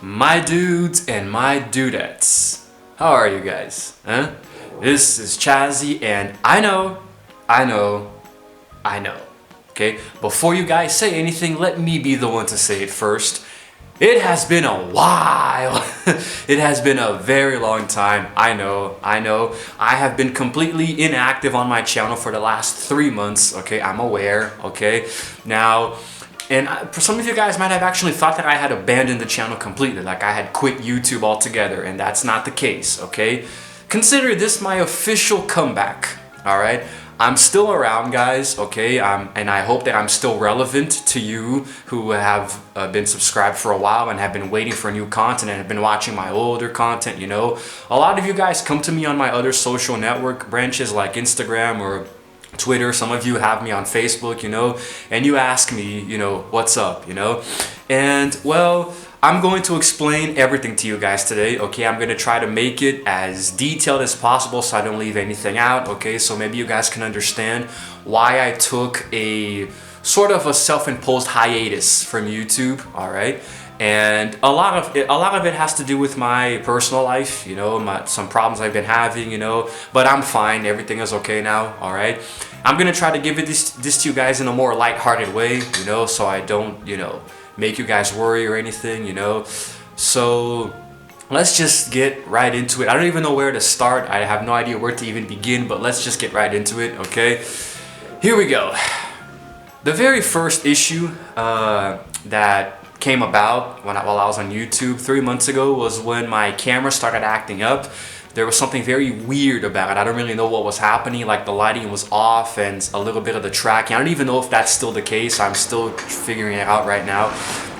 My dudes and my dudettes, how are you guys? Huh? This is Chazzy, and I know. Okay, before you guys say anything, let me be the one to say it first. It has been a while. It has been a very long time. I know. I have been completely inactive on my channel for the last 3 months. Okay, I'm aware. Okay, now. And for some of you guys might have actually thought that I had abandoned the channel completely, like I had quit YouTube altogether, and that's not the case, okay? Consider this my official comeback, alright? I'm still around, guys, okay? And I hope that I'm still relevant to you who have been subscribed for a while and have been waiting for new content and have been watching my older content, you know? A lot of you guys come to me on my other social network branches like Instagram or Twitter. Some of you have me on Facebook, you know, and you ask me, you know, what's up, you know? And well, I'm going to explain everything to you guys today, okay? I'm going to try to make it as detailed as possible so I don't leave anything out, okay? So maybe you guys can understand why I took a sort of a self-imposed hiatus from YouTube, all right? And a lot of it has to do with my personal life, you know, some problems I've been having, you know, but I'm fine. Everything is okay now, all right? I'm going to try to give this to you guys in a more lighthearted way, you know, so I don't, you know, make you guys worry or anything, you know. So let's just get right into it. I don't even know where to start. I have no idea where to even begin, but let's just get right into it, okay? Here we go. The very first issue that came about while I was on YouTube 3 months ago was when my camera started acting up. There was something very weird about it. I don't really know what was happening, like the lighting was off and a little bit of the tracking. I don't even know if that's still the case. I'm still figuring it out right now.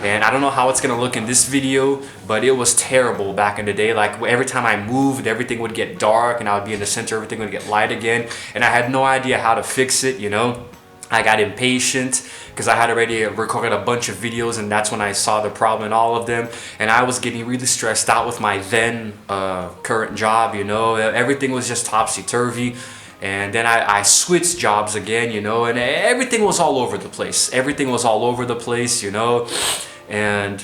And I don't know how it's gonna look in this video, but it was terrible back in the day. Like every time I moved, everything would get dark and I would be in the center, everything would get light again. And I had no idea how to fix it, you know? I got impatient because I had already recorded a bunch of videos, and that's when I saw the problem in all of them. And I was getting really stressed out with my then current job, you know. Everything was just topsy-turvy. And then I switched jobs again, you know, and everything was all over the place. Everything was all over the place, you know. And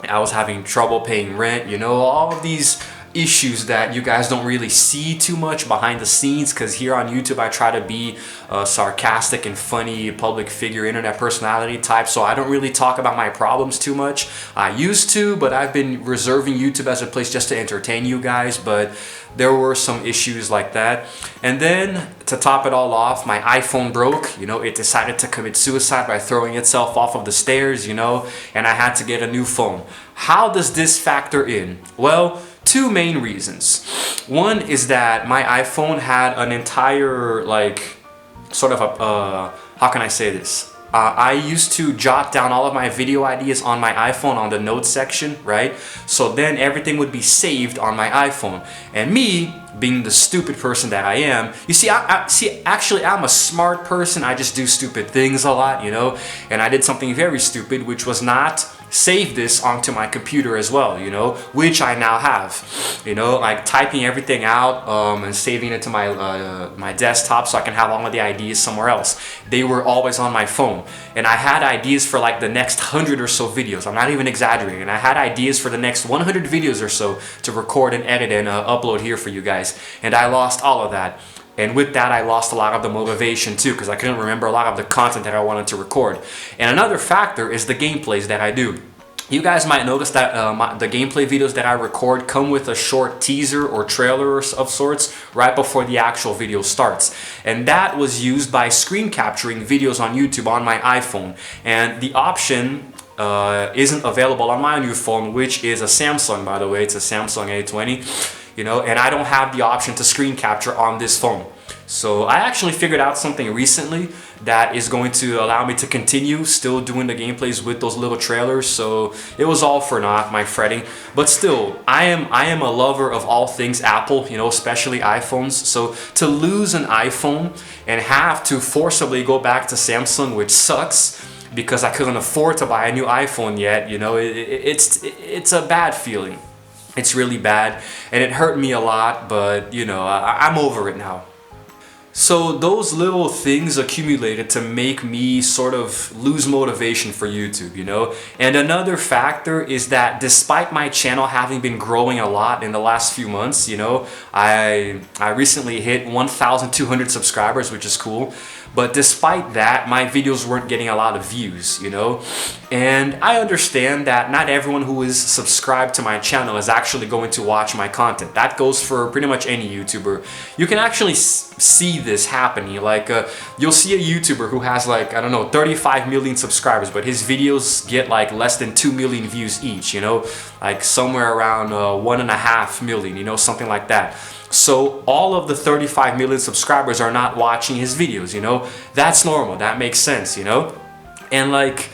I was having trouble paying rent, you know, all of these issues that you guys don't really see too much behind the scenes, because here on YouTube I try to be a sarcastic and funny public figure, internet personality type, so I don't really talk about my problems too much. I used to, but I've been reserving YouTube as a place just to entertain you guys, but there were some issues like that. And then to top it all off, my iPhone broke, you know, it decided to commit suicide by throwing itself off of the stairs, you know, and I had to get a new phone. How does this factor in? Well, two main reasons. One is that my iPhone had an entire, like, sort of a, how can I say this? I used to jot down all of my video ideas on my iPhone on the notes section, right? So then everything would be saved on my iPhone. And me, being the stupid person that I am, you see, actually I'm a smart person. I just do stupid things a lot, you know? And I did something very stupid, which was not save this onto my computer as well, you know, which I now have, you know, like typing everything out and saving it to my my desktop so I can have all of the ideas somewhere else. They were always on my phone, and I had ideas for like the next 100 or so videos. I'm not even exaggerating. I had ideas for the next 100 videos or so to record and edit and upload here for you guys, and I lost all of that. And with that, I lost a lot of the motivation too, because I couldn't remember a lot of the content that I wanted to record. And another factor is the gameplays that I do. You guys might notice that the gameplay videos that I record come with a short teaser or trailer of sorts right before the actual video starts. And that was used by screen capturing videos on YouTube on my iPhone. And the option isn't available on my new phone, which is a Samsung, by the way. It's a Samsung A20. You know, and I don't have the option to screen capture on this phone. So I actually figured out something recently that is going to allow me to continue still doing the gameplays with those little trailers. So it was all for naught, my fretting. But still, I am a lover of all things Apple, you know, especially iPhones. So to lose an iPhone and have to forcibly go back to Samsung, which sucks because I couldn't afford to buy a new iPhone yet, you know, it's a bad feeling. It's really bad, and it hurt me a lot, but you know, I'm over it now. So those little things accumulated to make me sort of lose motivation for YouTube, you know? And another factor is that despite my channel having been growing a lot in the last few months, you know, I recently hit 1,200 subscribers, which is cool. But despite that, my videos weren't getting a lot of views, you know? And I understand that not everyone who is subscribed to my channel is actually going to watch my content. That goes for pretty much any YouTuber. You can actually see this happening. Like, you'll see a YouTuber who has like, I don't know, 35 million subscribers, but his videos get like less than 2 million views each, you know? Like somewhere around 1.5 million, you know, something like that. So all of the 35 million subscribers are not watching his videos, you know? That's normal, that makes sense, you know? And like,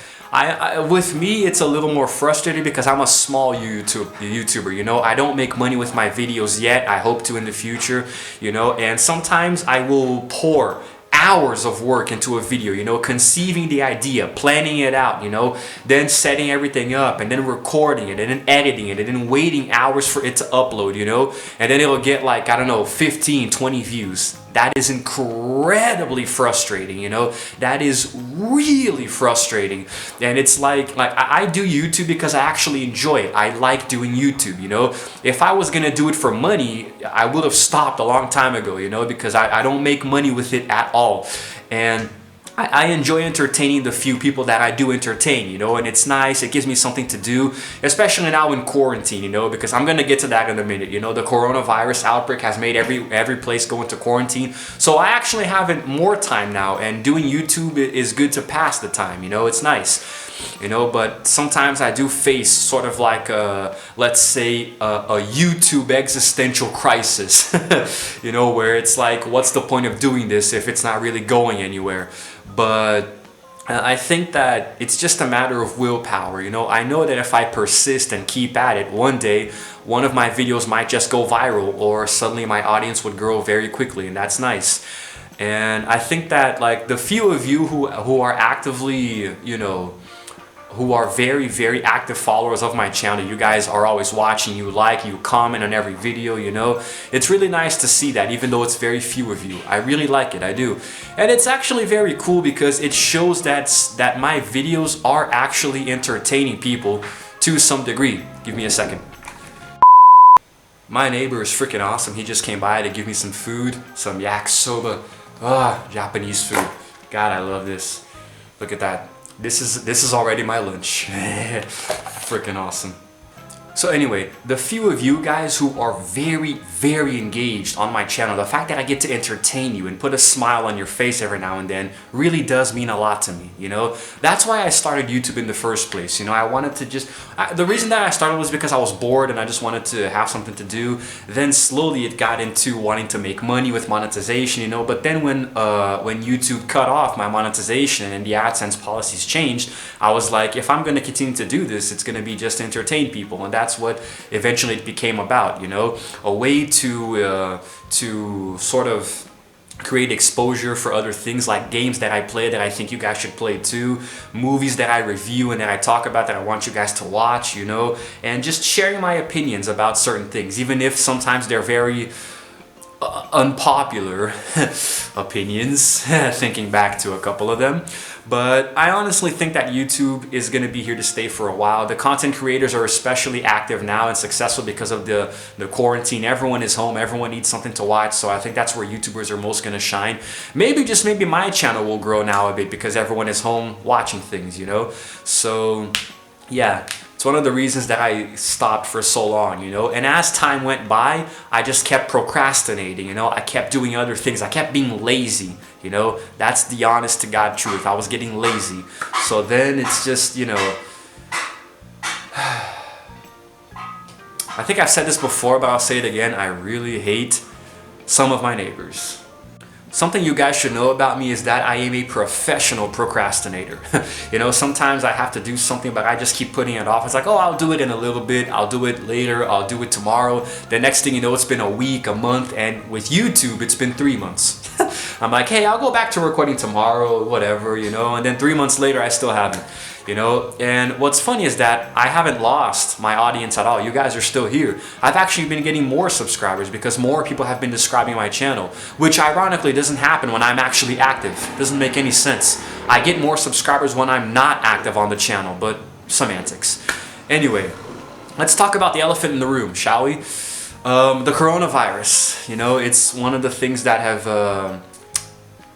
with me, it's a little more frustrating because I'm a small YouTuber, you know? I don't make money with my videos yet. I hope to in the future, you know? And sometimes I will pour hours of work into a video, you know, conceiving the idea, planning it out, you know, then setting everything up and then recording it and then editing it and then waiting hours for it to upload, you know, and then it'll get like, I don't know, 15, 20 views. That is incredibly frustrating, you know, that is really frustrating. And it's like I do YouTube because I actually enjoy it. I like doing YouTube, you know. If I was gonna do it for money, I would have stopped a long time ago, you know, because I don't make money with it at all. And I enjoy entertaining the few people that I do entertain, you know, and it's nice. It gives me something to do, especially now in quarantine, you know, because I'm going to get to that in a minute. You know, the coronavirus outbreak has made every place go into quarantine. So I actually have more time now, and doing YouTube is good to pass the time, you know, it's nice. You know, but sometimes I do face sort of like let's say a YouTube existential crisis, you know, where it's like, what's the point of doing this if it's not really going anywhere? But I think that it's just a matter of willpower, you know. I know that if I persist and keep at it, one day one of my videos might just go viral, or suddenly my audience would grow very quickly, and that's nice. And I think that like the few of you who are actively, you know, who are very, very active followers of my channel, you guys are always watching, you like, you comment on every video, you know. It's really nice to see that, even though it's very few of you. I really like it, I do. And it's actually very cool because it shows that my videos are actually entertaining people to some degree. Give me a second. My neighbor is freaking awesome. He just came by to give me some food, some yakisoba. Japanese food. God, I love this. Look at that. This is already my lunch. Freaking awesome. So anyway, the few of you guys who are very, very engaged on my channel, the fact that I get to entertain you and put a smile on your face every now and then really does mean a lot to me, you know? That's why I started YouTube in the first place, you know? I wanted to just... the reason that I started was because I was bored and I just wanted to have something to do. Then slowly it got into wanting to make money with monetization, you know? But then when YouTube cut off my monetization and the AdSense policies changed, I was like, if I'm gonna continue to do this, it's gonna be just to entertain people. And that's what eventually it became about, you know, a way to sort of create exposure for other things, like games that I play that I think you guys should play too, movies that I review and that I talk about that I want you guys to watch, you know, and just sharing my opinions about certain things, even if sometimes they're very unpopular opinions, thinking back to a couple of them. But I honestly think that YouTube is going to be here to stay for a while. The content creators are especially active now and successful because of the quarantine. Everyone is home, everyone needs something to watch, so I think that's where YouTubers are most going to shine. Maybe, just maybe, my channel will grow now a bit because everyone is home watching things, you know? So yeah, it's one of the reasons that I stopped for so long, you know? And as time went by, I just kept procrastinating, you know? I kept doing other things. I kept being lazy, you know? That's the honest to God truth. I was getting lazy. So then it's just, you know... I think I've said this before, but I'll say it again. I really hate some of my neighbors. Something you guys should know about me is that I am a professional procrastinator. You know, sometimes I have to do something, but I just keep putting it off. It's like, oh, I'll do it in a little bit. I'll do it later. I'll do it tomorrow. The next thing you know, it's been a week, a month, and with YouTube, it's been 3 months. I'm like, hey, I'll go back to recording tomorrow, whatever, you know, and then 3 months later, I still haven't, you know. And what's funny is that I haven't lost my audience at all. You guys are still here. I've actually been getting more subscribers because more people have been describing my channel, which ironically doesn't happen when I'm actually active. Doesn't make any sense. I get more subscribers when I'm not active on the channel, but semantics. Anyway, let's talk about the elephant in the room, shall we? The coronavirus. You know, it's one of the things that have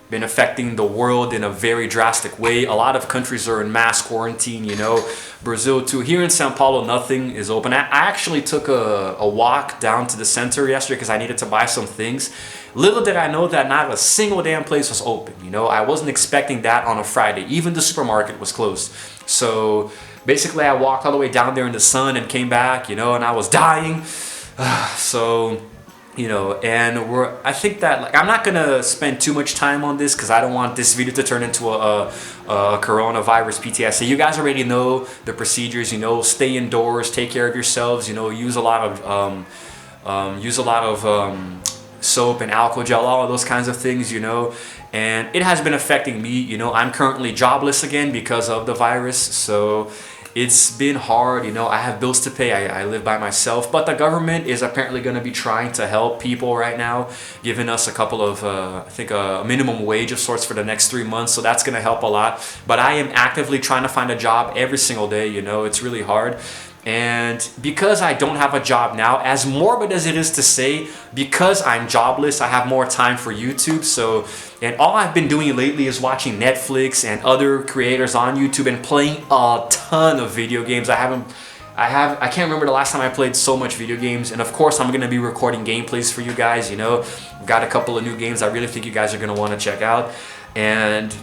been affecting the world in a very drastic way. A lot of countries are in mass quarantine, you know, Brazil too. Here in Sao Paulo, nothing is open. I actually took a walk down to the center yesterday because I needed to buy some things. Little did I know that not a single damn place was open, you know. I wasn't expecting that on a Friday. Even the supermarket was closed. So basically I walked all the way down there in the sun and came back, you know, and I was dying. So, you know, and I think that, like, I'm not gonna spend too much time on this because I don't want this video to turn into a coronavirus PTSD. You guys already know the procedures, you know, stay indoors, take care of yourselves, you know, use a lot of soap and alcohol gel, all of those kinds of things, you know. And it has been affecting me, you know. I'm currently jobless again because of the virus, so it's been hard, you know. I have bills to pay. I live by myself, but the government is apparently going to be trying to help people right now, giving us a couple of, I think a minimum wage of sorts for the next 3 months. So that's going to help a lot. But I am actively trying to find a job every single day, you know. It's really hard. And because I don't have a job now, as morbid as it is to say, because I'm jobless, I have more time for YouTube. So, and all I've been doing lately is watching Netflix and other creators on YouTube and playing a ton of video games. I can't remember the last time I played so much video games. And of course, I'm going to be recording gameplays for you guys, you know. I've got a couple of new games I really think you guys are going to want to check out. And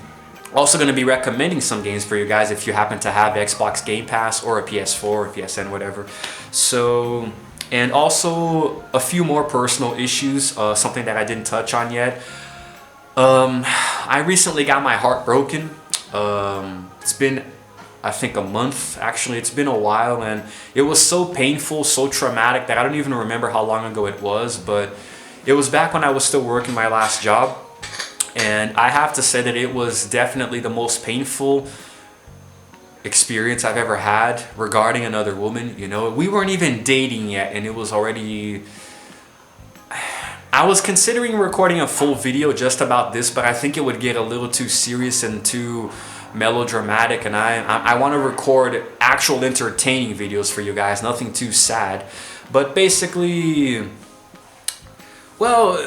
also going to be recommending some games for you guys if you happen to have Xbox Game Pass or a PS4 or a PSN, whatever. So, and also a few more personal issues, something that I didn't touch on yet. I recently got my heart broken. It's been, I think, a month. Actually, it's been a while, and it was so painful, so traumatic that I don't even remember how long ago it was, but it was back when I was still working my last job. And I have to say that it was definitely the most painful experience I've ever had regarding another woman. You know, we weren't even dating yet, and it was already... I was considering recording a full video just about this, but I think it would get a little too serious and too melodramatic, and I want to record actual entertaining videos for you guys, nothing too sad. But basically, well,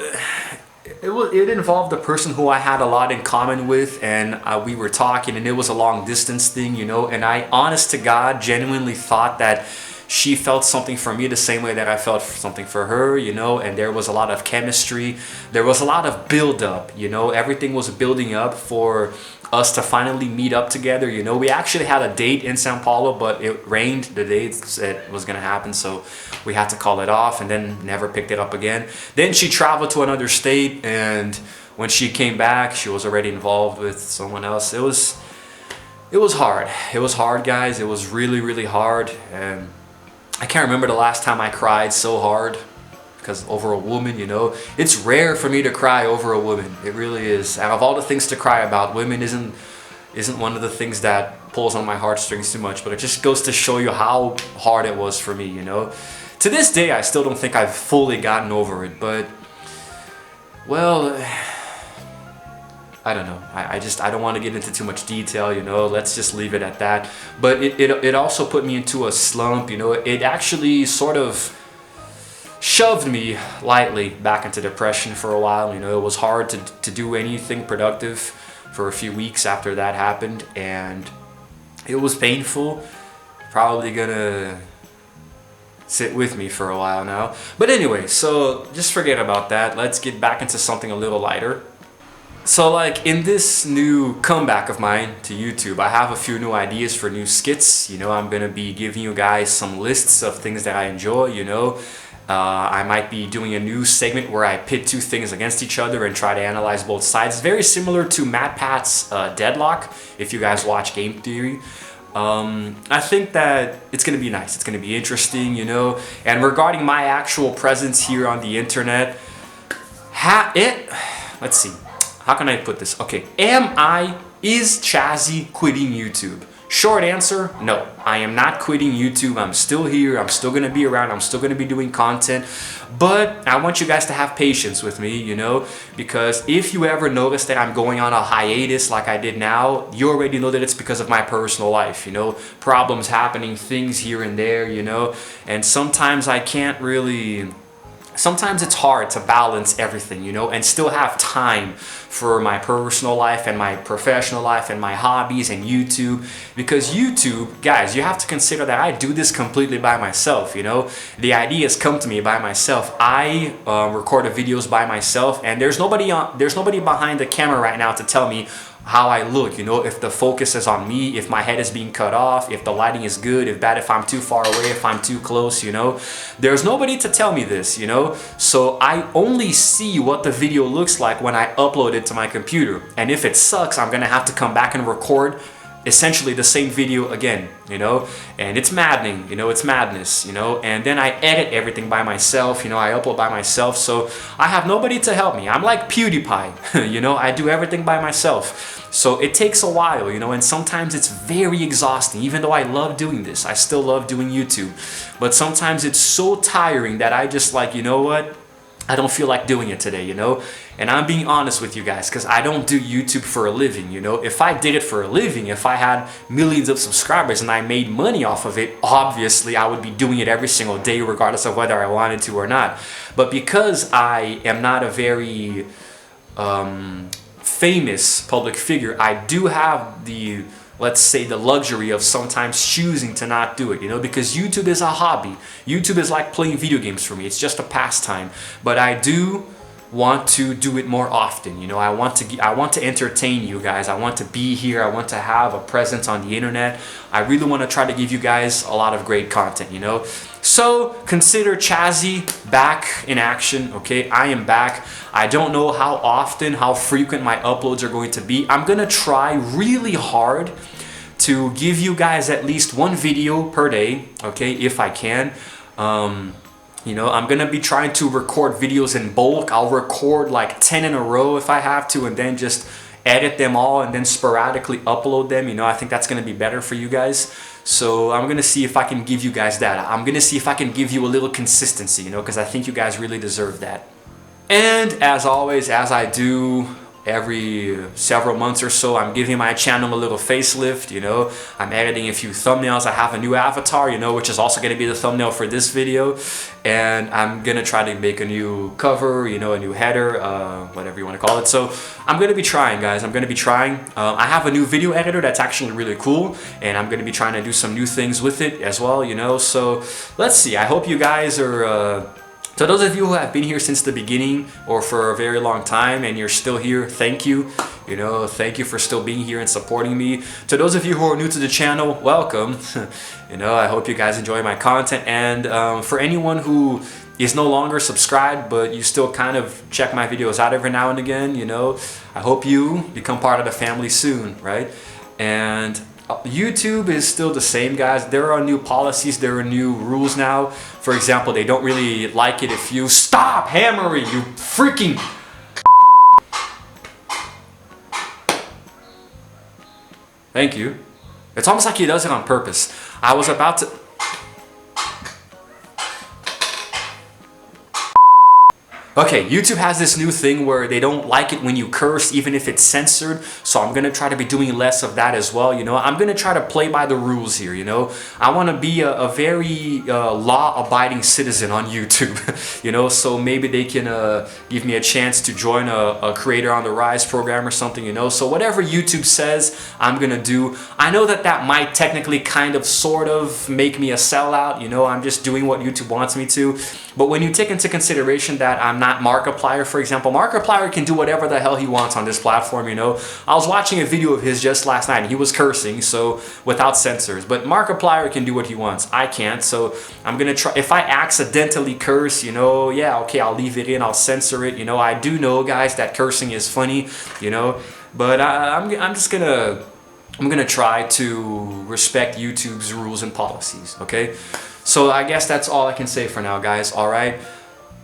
it involved a person who I had a lot in common with, and we were talking, and it was a long distance thing, you know, and I, honest to God, genuinely thought that she felt something for me the same way that I felt something for her, you know, and there was a lot of chemistry. There was a lot of build up, you know, everything was building up for us to finally meet up together, you know. We actually had a date in Sao Paulo, but it rained the day it was gonna happen, so we had to call it off and then never picked it up again. Then she traveled to another state, and when she came back, she was already involved with someone else. It was hard. It was hard, guys. It was really, really hard, and I can't remember the last time I cried so hard because over a woman, you know. It's rare for me to cry over a woman. It really is. Out of all the things to cry about, women isn't one of the things that pulls on my heartstrings too much, but it just goes to show you how hard it was for me, you know. To this day, I still don't think I've fully gotten over it, but, well, I don't know. I don't want to get into too much detail, you know. Let's just leave it at that. But it also put me into a slump, you know. It actually sort of shoved me lightly back into depression for a while, you know. It was hard to do anything productive for a few weeks after that happened, and it was painful. Probably gonna sit with me for a while now. But anyway, so just forget about that. Let's get back into something a little lighter. So, like, in this new comeback of mine to YouTube, I have a few new ideas for new skits. You know, I'm gonna be giving you guys some lists of things that I enjoy, you know. I might be doing a new segment where I pit two things against each other and try to analyze both sides. It's very similar to MatPat's Deadlock, if you guys watch Game Theory. I think that it's gonna be nice. It's gonna be interesting, you know. And regarding my actual presence here on the internet, let's see. how can I put this? Okay, is Chazzy quitting YouTube? Short answer, no. I am not quitting YouTube. I'm still here. I'm still going to be around. I'm still going to be doing content. But I want you guys to have patience with me, you know, because if you ever notice that I'm going on a hiatus like I did now, you already know that it's because of my personal life, you know, problems happening, things here and there, you know, and sometimes I can't really... Sometimes it's hard to balance everything, you know, and still have time for my personal life and my professional life and my hobbies and YouTube. Because YouTube, guys, you have to consider that I do this completely by myself, you know. The ideas come to me by myself. I record the videos by myself, and there's nobody behind the camera right now to tell me how I look, you know, if the focus is on me, if my head is being cut off, if the lighting is good, if bad, if I'm too far away, if I'm too close, you know. There's nobody to tell me this, you know. So I only see what the video looks like when I upload it to my computer. And if it sucks, I'm gonna have to come back and record essentially the same video again, you know, and it's maddening, you know, it's madness, you know, and then I edit everything by myself, you know, I upload by myself, so I have nobody to help me. I'm like PewDiePie, you know, I do everything by myself, so it takes a while, you know, and sometimes it's very exhausting. Even though I love doing this, I still love doing YouTube, but sometimes it's so tiring that I just like, you know what, I don't feel like doing it today, you know? And I'm being honest with you guys, because I don't do YouTube for a living, you know? If I did it for a living, if I had millions of subscribers and I made money off of it, obviously I would be doing it every single day, regardless of whether I wanted to or not. But because I am not a very famous public figure, I do have the... let's say the luxury of sometimes choosing to not do it, you know, because YouTube is a hobby. YouTube is like playing video games for me. It's just a pastime. But I do want to do it more often, you know. I want to entertain you guys. I want to be here. I want to have a presence on the internet. I really want to try to give you guys a lot of great content, you know. So consider Chazzy back in action, okay? I am back. I don't know how often, how frequent my uploads are going to be. I'm gonna try really hard to give you guys at least one video per day, okay, if I can. You know, I'm gonna be trying to record videos in bulk. I'll record like 10 in a row if I have to, and then just edit them all and then sporadically upload them. You know, I think that's gonna be better for you guys. So I'm gonna see if I can give you guys that. I'm gonna see if I can give you a little consistency, you know, because I think you guys really deserve that. And as always, as I do every several months or so, I'm giving my channel a little facelift, you know. I'm editing a few thumbnails. I have a new avatar, you know, which is also going to be the thumbnail for this video. And I'm going to try to make a new cover, you know, a new header, whatever you want to call it. So I'm going to be trying, guys. I'm going to be trying. I have a new video editor that's actually really cool, and I'm going to be trying to do some new things with it as well, you know. So let's see. I hope you guys are... So those of you who have been here since the beginning or for a very long time and you're still here, thank you. You know, thank you for still being here and supporting me. To those of you who are new to the channel, welcome. You know, I hope you guys enjoy my content. And for anyone who is no longer subscribed, but you still kind of check my videos out every now and again, you know, I hope you become part of the family soon, right? And YouTube is still the same, guys. There are new policies, there are new rules now. For example, they don't really like it if you stop hammering, you freaking... Thank you. It's almost like he does it on purpose. I was about to... Okay, YouTube has this new thing where they don't like it when you curse, even if it's censored. So I'm going to try to be doing less of that as well, you know. I'm going to try to play by the rules here, you know. I want to be a very law-abiding citizen on YouTube, you know. So maybe they can give me a chance to join a Creator on the Rise program or something, you know. So whatever YouTube says, I'm going to do. I know that that might technically kind of sort of make me a sellout, you know. I'm just doing what YouTube wants me to. But when you take into consideration that I'm not Markiplier, for example, Markiplier can do whatever the hell he wants on this platform, you know. I was watching a video of his just last night and he was cursing, so without censors. But Markiplier can do what he wants. I can't, so I'm gonna try. If I accidentally curse, you know, yeah, okay, I'll leave it in, I'll censor it, you know. I do know, guys, that cursing is funny, you know. But I'm gonna try to respect YouTube's rules and policies, okay? So I guess that's all I can say for now, guys, all right?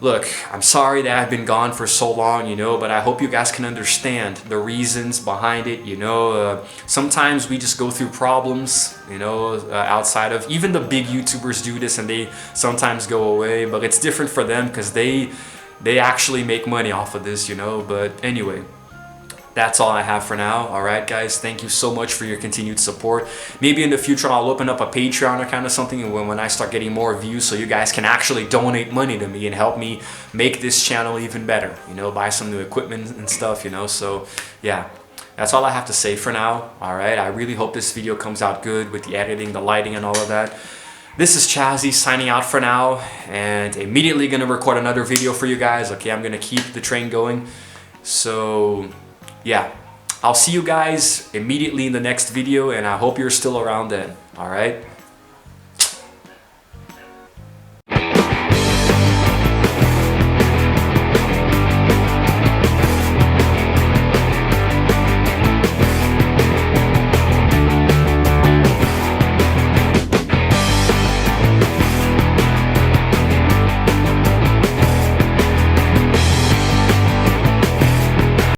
Look, I'm sorry that I've been gone for so long, you know, but I hope you guys can understand the reasons behind it, you know. Sometimes we just go through problems, you know, outside of, even the big YouTubers do this and they sometimes go away, but it's different for them because they actually make money off of this, you know. But anyway, that's all I have for now. All right, guys, thank you so much for your continued support. Maybe in the future I'll open up a Patreon or kind of something when I start getting more views, so you guys can actually donate money to me and help me make this channel even better, you know, buy some new equipment and stuff, you know. So yeah, that's all I have to say for now. All right, I really hope this video comes out good with the editing, the lighting, and all of that. This is Chazzy signing out for now, and immediately gonna record another video for you guys. Okay, I'm gonna keep the train going. So yeah, I'll see you guys immediately in the next video, and I hope you're still around then. All right.